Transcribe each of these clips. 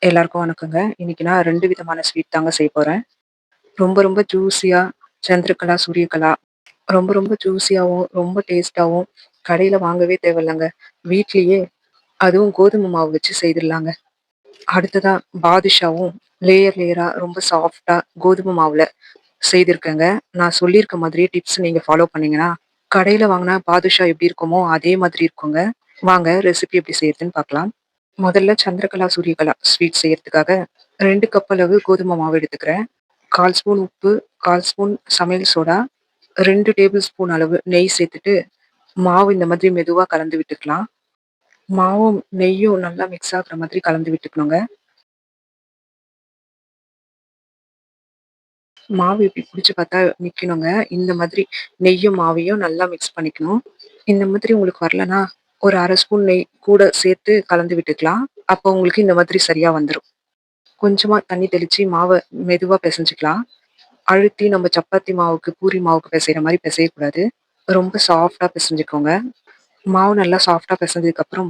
எல்லாருக்கும் வணக்கங்க. இன்னைக்கு நான் 2 விதமான ஸ்வீட் தாங்க செய்ய போறேன். ரொம்ப ரொம்ப ஜூஸியா சந்திரகலா, சூரியகலா ரொம்ப ரொம்ப ஜூஸியாவும், ரொம்ப டேஸ்ட்டாவும் கடையில வாங்கவே தேவையில்லங்க. வீட்லயே அதுவும் கோதுமை மாவு வச்சு செய்திடலாங்க. அடுத்ததா பாதுஷாவும் லேயர் லேயரா ரொம்ப சாஃப்ட்டா கோதுமை மாவுல செய்திருக்கேங்க. நான் சொல்லியிருக்க மாதிரியே டிப்ஸ் நீங்க ஃபாலோ பண்ணீங்கன்னா, கடையில வாங்குனா பாதுஷா எப்படி இருக்குமோ, அதே மாதிரி இருக்குங்க. வாங்க ரெசிபி எப்படி செய்யறதுன்னு பார்க்கலாம். முதல்ல சந்திரகலா, சூரியகலா ஸ்வீட் செய்யறதுக்காக 2 கப் அளவு கோதுமை மாவு எடுத்துக்கிறேன். 1/4 ஸ்பூன் உப்பு, 1/4 ஸ்பூன் சமையல் சோடா, 2 டேபிள் ஸ்பூன் அளவு நெய் சேர்த்துட்டு, மாவு இந்த மாதிரி மெதுவா கலந்து விட்டுக்கலாம். மாவும், நெய்யும் நல்லா மிக்ஸ் ஆகுற மாதிரி கலந்து விட்டுக்கணுங்க. மாவு இப்படி புடிச்சு பார்த்தா நிக்கணுங்க. இந்த மாதிரி நெய்யும், மாவையும் நல்லா மிக்ஸ் பண்ணிக்கணும். இந்த மாதிரி உங்களுக்கு வரலன்னா, ஒரு 1/2 ஸ்பூன் நெய் கூட சேர்த்து கலந்து விட்டுக்கலாம். அப்போ உங்களுக்கு இந்த மாதிரி சரியா வந்துரும். கொஞ்சமா தண்ணி தெளிச்சு மாவ மெதுவா பெசஞ்சுக்கலாம். அழுத்தி நம்ம சப்பாத்தி மாவுக்கு, பூரி மாவுக்கு பெசைற மாரி பெசையக்கூடாது. ரொம்ப சாஃப்ட்டா பெசஞ்சுக்கோங்க. மாவு நல்லா சாஃப்ட்டா பெசஞ்சதுக்கப்புறம்,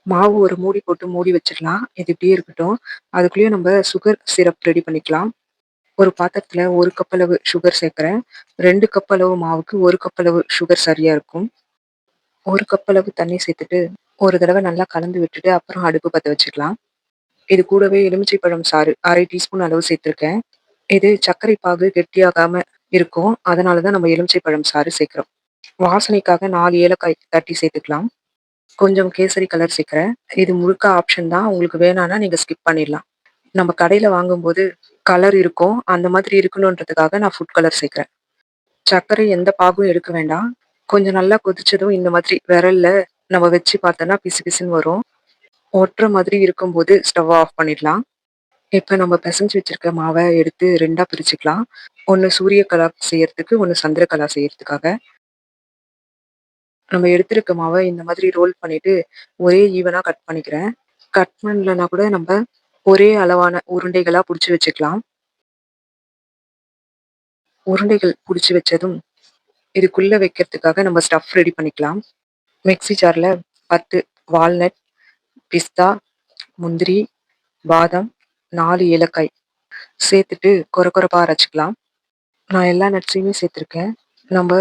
மாவு ஒரு மூடி போட்டு மூடி வச்சிடலாம். இது இப்படியே இருக்கட்டும். அதுக்குள்ளேயும் நம்ம சுகர் சிரப் ரெடி பண்ணிக்கலாம். ஒரு பாத்திரத்துல 1 கப் அளவு சுகர் சேர்க்கிறேன். 2 கப் அளவு மாவுக்கு 1 கப் அளவு சுகர் சரியா இருக்கும். 1 கப் அளவு தண்ணி சேர்த்துட்டு, ஒரு தடவ நல்லா கலந்து விட்டுட்டு, அப்புறம் அடுப்பு பத்த வச்சுக்கலாம். இது கூடவே எலுமிச்சை பழம் சாறு 1/2 டீஸ்பூன் அளவு சேர்த்திருக்கேன். இது சர்க்கரை பாகு கெட்டியாகாம இருக்கும். அதனால தான் நம்ம எலுமிச்சை பழம் சாறு சேர்க்கிறோம். வாசனைக்காக 4 ஏலக்காய் தட்டி சேர்த்துக்கலாம். கொஞ்சம் கேசரி கலர் சேர்க்கிறேன். இது முழுக்க ஆப்ஷன் தான். உங்களுக்கு வேணான்னா நீங்க ஸ்கிப் பண்ணிடலாம். நம்ம கடையில வாங்கும்போது கலர் இருக்கும். அந்த மாதிரி இருக்கணுன்றதுக்காக நான் ஃபுட் கலர் சேர்க்கிறேன். சர்க்கரை எந்த பாகும் எடுக்க வேண்டாம். கொஞ்சம் நல்லா கொதிச்சதும் இந்த மாதிரி விரல்ல நம்ம வச்சு பார்த்தோம்னா பிசு பிசுன்னு வரும். ஒட்டுற மாதிரி இருக்கும்போது ஸ்டவ் ஆஃப் பண்ணிடலாம். இப்ப நம்ம பெசஞ்சு வச்சிருக்க மாவ எடுத்து 2ஆ பிரிச்சுக்கலாம். 1 சூரியகலா செய்யறதுக்கு, 1 சந்திரகலா செய்யறதுக்காக. நம்ம எடுத்திருக்க மாவ இந்த மாதிரி ரோல் பண்ணிட்டு, ஒரே ஈவனா கட் பண்ணிக்கிறேன். கட் பண்ணலனா கூட நம்ப ஒரே அளவான உருண்டைகளா புடிச்சு வச்சுக்கலாம். உருண்டைகள் புடிச்சு வச்சதும், இதுக்குள்ள வைக்கிறதுக்காக நம்ம ஸ்டஃப் ரெடி பண்ணிக்கலாம். மிக்ஸி ஜார்ல 10 வால்நட், பிஸ்தா, முந்திரி, பாதாம், 4 ஏலக்காய் சேர்த்துட்டு கொர கொரப்பா அரைச்சுக்கலாம். நான் எல்லா நட்ஸையுமே சேர்த்துருக்கேன். நம்ப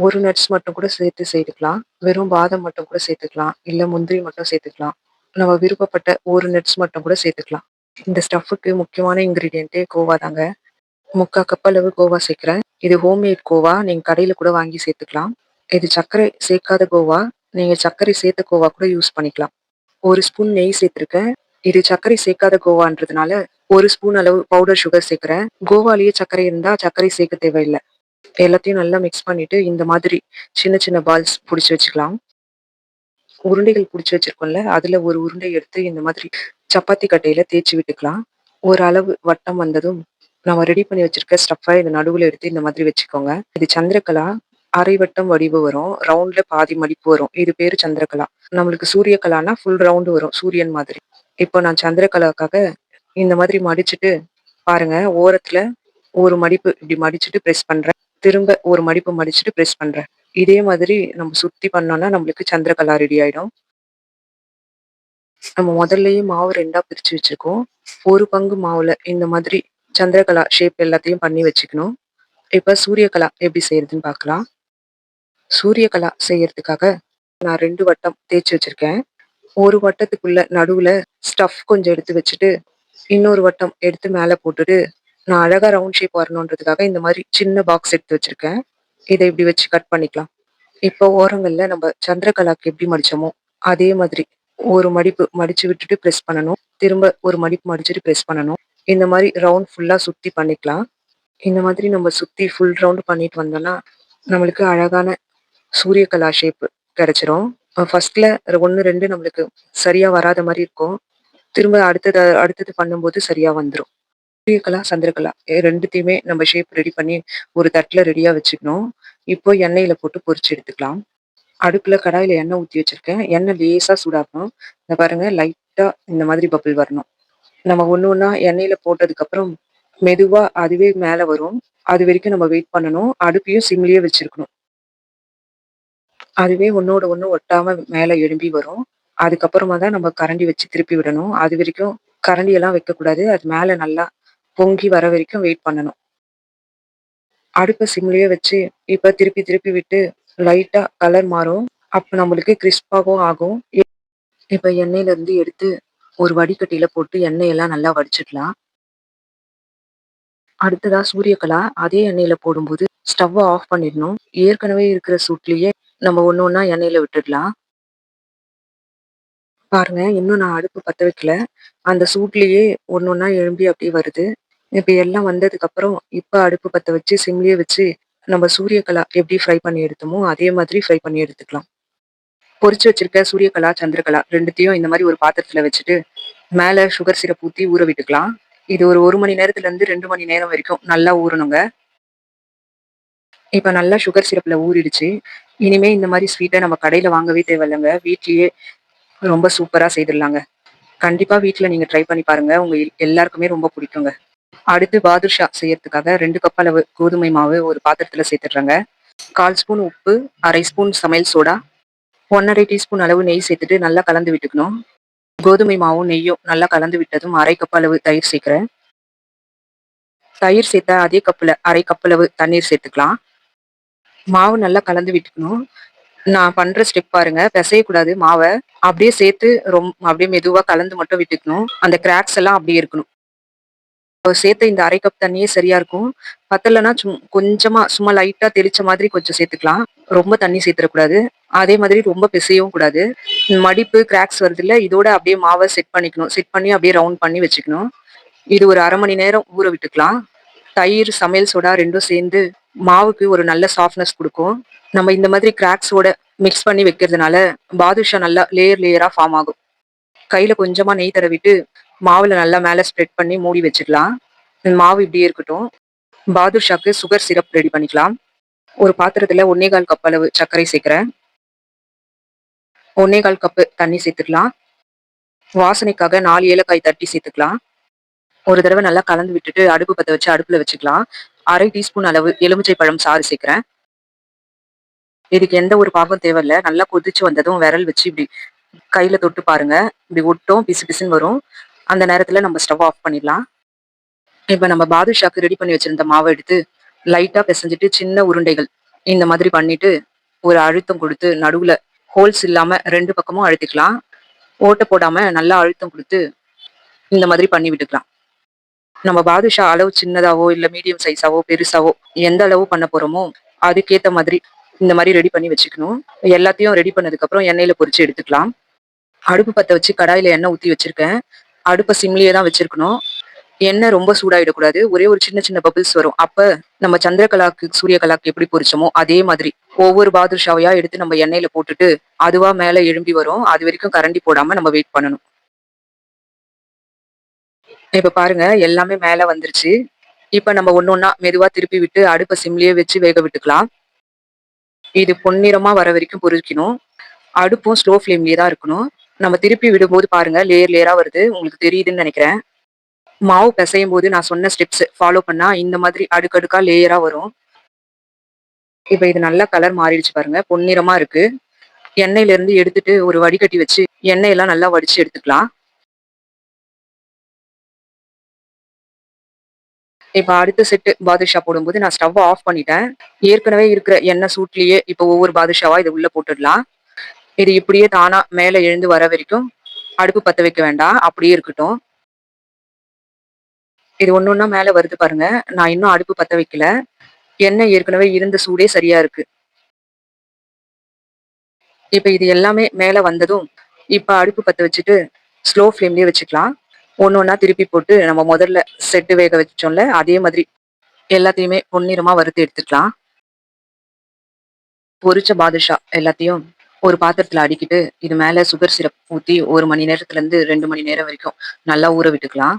ஒரு நட்ஸ் மட்டும் கூட சேர்த்து செய்துக்கலாம். வெறும் பாதாம் மட்டும் கூட சேர்த்துக்கலாம். இல்ல முந்திரி மட்டும் சேர்த்துக்கலாம். நம்ம விருப்பப்பட்ட ஒரு நட்ஸ் மட்டும் கூட சேர்த்துக்கலாம். இந்த ஸ்டஃப்ஃபுக்கு முக்கியமான இன்கிரீடியன்ட்டே கோவா தாங்க. 3/4 கப் அளவு கோவா சேர்க்கிறேன். இது ஹோம்மேட் கோவா. நீங்க கடையில கூட வாங்கி சேர்த்துக்கலாம். இது சர்க்கரை சேர்க்காத கோவா. நீங்க சர்க்கரை சேர்த்த கோவா கூட யூஸ் பண்ணிக்கலாம். 1 ஸ்பூன் நெய் சேர்த்துருக்கேன். இது சர்க்கரை சேர்க்காத கோவான்றதுனால 1 ஸ்பூன் அளவு பவுடர் சுகர் சேர்க்கிறேன். கோவாலயே சர்க்கரை இருந்தா சர்க்கரை சேர்க்க தேவையில்ல. எல்லாத்தையும் நல்லா மிக்ஸ் பண்ணிட்டு, இந்த மாதிரி சின்ன சின்ன பால்ஸ் புடிச்சு வச்சுக்கலாம். உருண்டைகள் புடிச்சு வச்சிருக்கோம்ல, அதுல ஒரு உருண்டை எடுத்து இந்த மாதிரி சப்பாத்தி கட்டையில தேய்ச்சு விட்டுக்கலாம். ஒரு அளவு வட்டம் வந்ததும், நம்ம ரெடி பண்ணி வச்சிருக்க ஸ்டஃப்ப இது நடுவுல எடுத்து இந்த மாதிரி வச்சுக்கோங்க. இது சந்திரகலா. அரை வட்டம் வடிவு வரும். ரவுண்ட்ல பாதி மடிப்பு வரும். இது பேரு சந்திரகலா. நம்மளுக்கு சூரியகலான்னா ஃபுல் ரவுண்ட் வரும். சூரியன் மாதிரி. இப்போ நான் சந்திரகலாக்காக இந்த மாதிரி மடிச்சுட்டு பாருங்க, ஓரத்துல ஒரு மடிப்பு இப்படி மடிச்சுட்டு பிரஸ் பண்றேன். திரும்ப ஒரு மடிப்பு மடிச்சுட்டு பிரஸ் பண்றேன். இதே மாதிரி நம்ம சுத்தி பண்ணோம்னா நம்மளுக்கு சந்திரகலா ரெடி ஆயிடும். நம்ம முதல்லயே மாவு 2ஆ பிரிச்சு வச்சிருக்கோம். ஒரு பங்கு மாவுல இந்த மாதிரி சந்திரகலா ஷேப் எல்லாத்தையும் பண்ணி வச்சுக்கணும். இப்ப சூரியகலா எப்படி செய்யறதுன்னு பார்க்கலாம். சூரியகலா செய்யறதுக்காக நான் 2 வட்டம் தேய்ச்சு வச்சிருக்கேன். ஒரு வட்டத்துக்குள்ள நடுவுல ஸ்டஃப் கொஞ்சம் எடுத்து வச்சுட்டு, இன்னொரு வட்டம் எடுத்து மேல போட்டுட்டு, நான் அழகா ரவுண்ட் ஷேப் வரணுன்றதுக்காக இந்த மாரி சின்ன பாக்ஸ் எடுத்து வச்சிருக்கேன். இத இப்படி வச்சு கட் பண்ணிக்கலாம். இப்போ ஓரங்கள்ல நம்ம சந்திரகலாக்கு எப்படி மடிச்சோமோ, அதே மாதிரி ஒரு மடிப்பு மடிச்சு விட்டுட்டு பிரஸ் பண்ணணும். திரும்ப ஒரு மடிப்பு மடிச்சுட்டு பிரஸ் பண்ணணும். இந்த மாரி ரவுண்ட் ஃபுல்லா சுத்தி பண்ணிக்கலாம். இந்த மாதிரி நம்ம சுத்தி ஃபுல் ரவுண்ட் பண்ணிட்டு வந்தோம்னா, நம்மளுக்கு அழகான சூரியகலா ஷேப் கிடைச்சிரும். ஃபர்ஸ்ட்ல 1, 2 நம்மளுக்கு சரியா வராத மாரி இருக்கும். திரும்ப அடுத்தது பண்ணும்போது சரியா வந்துரும். சூரியகலா, சந்திரகலா 2த்தையுமே நம்ம ஷேப் ரெடி பண்ணி ஒரு தட்டுல ரெடியா வச்சுக்கணும். இப்போ எண்ணெயில போட்டு பொரிச்சு எடுத்துக்கலாம். அடுப்புல கடாயில எண்ணெய் ஊத்தி வச்சிருக்கேன். எண்ணெய் லேசா சூடாகணும். இத பாருங்க லைட்டா இந்த மாதிரி பபிள் வரணும். நம்ம ஒண்ணு ஒண்ணா எண்ணெயில போட்டதுக்கப்புறம் மெதுவா அதுவே மேல வரும். அது வரைக்கும் நம்ம வெயிட் பண்ணணும். அடுப்பையும் சிம்லயே வச்சிருக்கணும். அதுவே ஒண்ணோட ஒண்ணு ஒட்டாம மேல எழும்பி வரும். அதுக்கப்புறமா தான் நம்ம கரண்டி வச்சு திருப்பி விடணும். அது வரைக்கும் கரண்டியெல்லாம் வைக்கக்கூடாது. அது மேல நல்லா பொங்கி வர வரைக்கும் வெயிட் பண்ணணும். அடுப்ப சிம்லயே வச்சு, இப்ப திருப்பி திருப்பி விட்டு லைட்டா கலர் மாறும். அப்ப நம்மளுக்கு கிரிஸ்பாவும் ஆகும். இப்ப எண்ணெயிலருந்து எடுத்து ஒரு வடிகட்டியில போட்டு எண்ணெயெல்லாம் நல்லா வடிச்சுக்கலாம். அடுத்ததா சூரியகலா அதே எண்ணெயில போடும்போது ஸ்டவ்வ ஆஃப் பண்ணிடணும். ஏற்கனவே இருக்கிற சூட்லயே நம்ம ஒண்ணு ஒண்ணா எண்ணெயில விட்டுடலாம். பாருங்க, இன்னும் நான் அடுப்பு பத்த வைக்கல. அந்த சூட்லயே ஒண்ணு ஒண்ணா எழும்பி அப்படியே வருது. இப்ப எல்லாம் வந்ததுக்கப்புறம், இப்ப அடுப்பு பத்த வச்சு சிம்லயே வச்சு நம்ம சூரியகலா எப்படி ஃப்ரை பண்ணி எடுத்தோமோ, அதே மாதிரி ஃப்ரை பண்ணி எடுத்துக்கலாம். பொரிச்சு வச்சிருக்க சூரியகலா, சந்திரகலா 2த்தையும் இந்த மாரி ஒரு பாத்திரத்துல வச்சுட்டு, மேல சுகர் சிரப் ஊத்தி ஊற விட்டுக்கலாம். இது ஒரு 1 மணி நேரத்துல இருந்து 2 மணி நேரம் வரைக்கும் நல்லா ஊறணுங்க. இப்ப நல்லா சுகர் சிரப்ல ஊறிடுச்சு. இனிமே இந்த மாரி ஸ்வீட்ட நம்ம கடையில வாங்கவே தேவையில்லங்க. வீட்லயே ரொம்ப சூப்பரா செய்திடலாங்க. கண்டிப்பா வீட்ல நீங்க ட்ரை பண்ணி பாருங்க. உங்க எல்லாருக்குமே ரொம்ப பிடிக்குங்க. அடுத்து பாதுஷா செய்யறதுக்காக 2 கப் அளவு கோதுமை மாவு ஒரு பாத்திரத்துல சேர்த்துடுறேங்க. 1/4 ஸ்பூன் உப்பு, 1/2 ஸ்பூன் சமையல் சோடா, 1 1/2 டீஸ்பூன் அளவு நெய் சேர்த்துட்டு நல்லா கலந்து விட்டுக்கணும். கோதுமை மாவும் நெய்யும் நல்லா கலந்து விட்டதும் 1/2 கப் அளவு தயிர் சேர்க்கிறேன். தயிர் சேர்த்த அதே கப்ல 1/2 கப் அளவு தண்ணீர் சேர்த்துக்கலாம். மாவு நல்லா கலந்து விட்டுக்கணும். நான் பண்ற ஸ்டெப் பாருங்க. பிசையக்கூடாது மாவ. அப்படியே சேர்த்து அப்படியே மெதுவா கலந்து மட்டும் விட்டுக்கணும். அந்த கிராக்ஸ் எல்லாம் அப்படியே இருக்கணும். சேர்த்த இந்த 1/2 கப் தண்ணியே சரியா இருக்கும். பத்தலன்னா கொஞ்சமா சும்மா லைட்டா தெளிச்ச மாதிரி கொஞ்சம் சேர்த்துக்கலாம். ரொம்ப தண்ணி சேர்த்துறக்கூடாது. அதே மாதிரி ரொம்ப பிசையவும் கூடாது. மடிப்பு, கிராக்ஸ் வருதுல்ல, இதோட அப்படியே மாவ செட் பண்ணிக்கணும். செட் பண்ணி அப்படியே ரவுண்ட் பண்ணி வச்சுக்கணும். இது ஒரு 1/2 மணி நேரம் ஊற விட்டுக்கலாம். தயிர், சமையல் சோடா 2ம் சேர்ந்து மாவுக்கு ஒரு நல்ல சாஃப்ட்னஸ் குடுக்கும். நம்ம இந்த மாதிரி கிராக்ஸோட மிக்ஸ் பண்ணி வைக்கிறதுனால, பாதுஷா நல்லா லேயர் லேயரா ஃபார்ம் ஆகும். கையில கொஞ்சமா நெய் தடவிட்டு, மாவுல நல்லா மேல ஸ்ப்ரெட் பண்ணி மூடி வச்சுக்கலாம். மாவு இப்படியே இருக்கட்டும். பாதுஷாக்கு சுகர் சிரப் ரெடி பண்ணிக்கலாம். ஒரு பாத்திரத்துல 1 1/4 கப் அளவு சர்க்கரை சேர்க்கிறேன். 1 1/4 கப்பு தண்ணி சேர்த்துக்கலாம். வாசனைக்காக 4 ஏலக்காய் தட்டி சேர்த்துக்கலாம். ஒரு தடவை நல்லா கலந்து விட்டுட்டு அடுப்பு பத்த வச்சு அடுப்புல வச்சுக்கலாம். 1/2 டீஸ்பூன் அளவு எலுமிச்சை பழம் சாறு சேர்க்கிறேன். இதுக்கு எந்த ஒரு பாகும் தேவையில்ல. நல்லா கொதிச்சு வந்ததும் விரல் வச்சு இப்படி கையில தொட்டு பாருங்க. இப்படி ஒட்டும், பிசு பிசுன்னு வரும். அந்த நேரத்துல நம்ம ஸ்டவ் ஆஃப் பண்ணிடலாம். இப்ப நம்ம பாதுஷாக்கு ரெடி பண்ணி வச்சிருந்த மாவை எடுத்து லைட்டா பிசைஞ்சிட்டு சின்ன உருண்டைகள் இந்த மாதிரி பண்ணிட்டு ஒரு அழுத்தம் கொடுத்து நடுவுல ஹோல்ஸ் இல்லாம 2 பக்கமும் அழுத்திக்கலாம். ஓட்டை போடாம நல்லா அழுத்தம் கொடுத்து இந்த மாதிரி பண்ணி விட்டுக்கலாம். நம்ம பாதுஷா அளவு சின்னதாவோ இல்ல மீடியம் சைஸாவோ பெருசாவோ எந்த அளவு பண்ண போறோமோ அதுக்கேத்த மாதிரி இந்த மாதிரி ரெடி பண்ணி வச்சுக்கணும். எல்லாத்தையும் ரெடி பண்ணதுக்கு அப்புறம் எண்ணெயில பொரிச்சு எடுத்துக்கலாம். அடுப்பு பத்த வச்சு கடாயில எண்ணெய் ஊத்தி வச்சிருக்கேன். அடுப்பை சிம்லயே தான் வச்சிருக்கணும். எண்ணெய் ரொம்ப சூடாயிடக்கூடாது. ஒரே ஒரு சின்ன சின்ன பபிள்ஸ் வரும். அப்ப நம்ம சந்திரகலாக்கு சூரியகலாக்கு எப்படி பொரிச்சோமோ அதே மாதிரி ஒவ்வொரு பாதுஷாவையா எடுத்து நம்ம எண்ணெயில போட்டுட்டு அதுவா மேல எழும்பி வரும். அது வரைக்கும் கரண்டி போடாம நம்ம வெயிட் பண்ணணும். இப்ப பாருங்க, எல்லாமே மேல வந்துருச்சு. இப்ப நம்ம ஒண்ணு ஒண்ணா மெதுவா திருப்பி விட்டு அடுப்ப சிம்லயே வச்சு வேக விட்டுக்கலாம். இது பொன்னிறமா வர வரைக்கும் பொரிக்கணும். அடுப்பும் ஸ்லோ ஃப்ளேம்லயே தான் இருக்கணும். நம்ம திருப்பி விடும்போது பாருங்க லேயர் லேயரா வருது. உங்களுக்கு தெரியுதுன்னு நினைக்கிறேன். மாவு பிசையும் போது நான் சொன்ன ஸ்டெப்ஸ் ஃபாலோ பண்ணா இந்த மாதிரி அடுக்கடுக்கா லேயரா வரும். இப்ப இது நல்லா கலர் மாறிடுச்சு பாருங்க. பொன்னிறமா இருக்கு. எண்ணெயில இருந்து எடுத்துட்டு ஒரு வடிகட்டி வச்சு எண்ணெயெல்லாம் நல்லா வடிச்சு எடுத்துக்கலாம். இப்ப அடுத்த செட்டு பாதுஷா போடும்போது நான் ஸ்டவ் ஆஃப் பண்ணிட்டேன். ஏற்கனவே இருக்கிற எண்ணெய் சூட்லயே இப்ப ஒவ்வொரு பாதுஷாவா இதை உள்ள போட்டுடலாம். இது இப்படியே தானா மேல எழுந்து வர வரைக்கும் அடுப்பு பத்த வைக்க வேண்டாம். அப்படியே இருக்கட்டும். இது ஒண்ணு ஒண்ணா மேல வருது பாருங்க. நான் இன்னும் அடுப்பு பத்த வைக்கல. எண்ணெய் ஏற்கனவே இருந்த சூடே சரியா இருக்கு. இப்ப இது எல்லாமே மேல வந்ததும் இப்ப அடுப்பு பத்த வச்சுட்டு ஸ்லோ ஃப்ளேம்லயே வச்சுக்கலாம். ஒண்ணு ஒண்ணா திருப்பி போட்டு நம்ம முதல்ல செட்டு வேக வச்சோம்ல அதே மாதிரி எல்லாத்தையுமே பொன்னிறமா வறுத்து எடுத்துக்கலாம். பொரிச்ச பாதுஷா எல்லாத்தையும் ஒரு பாத்திரத்துல அடுக்கிட்டு இது மேல சுகர் சிரப் ஊத்தி 1 மணி நேரத்துல இருந்து 2 மணி நேரம் வரைக்கும் நல்லா ஊற விட்டுக்கலாம்.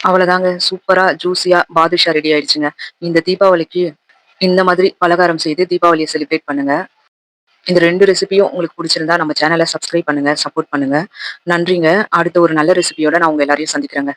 அவ்வளவுதாங்க, சூப்பரா ஜூசியா பாதுஷா ரெடி ஆயிடுச்சுங்க. இந்த தீபாவளிக்கு இந்த மாதிரி பலகாரம் செய்து தீபாவளியை செலிப்ரேட் பண்ணுங்க. இந்த 2 ரெசிபியும் உங்களுக்கு பிடிச்சிருந்தா நம்ம சேனலை சப்ஸ்கிரைப் பண்ணுங்க, சப்போர்ட் பண்ணுங்க. நன்றிங்க. அடுத்த ஒரு நல்ல ரெசிபியோட நான் உங்க எல்லாரையும் சந்திக்கிறேங்க.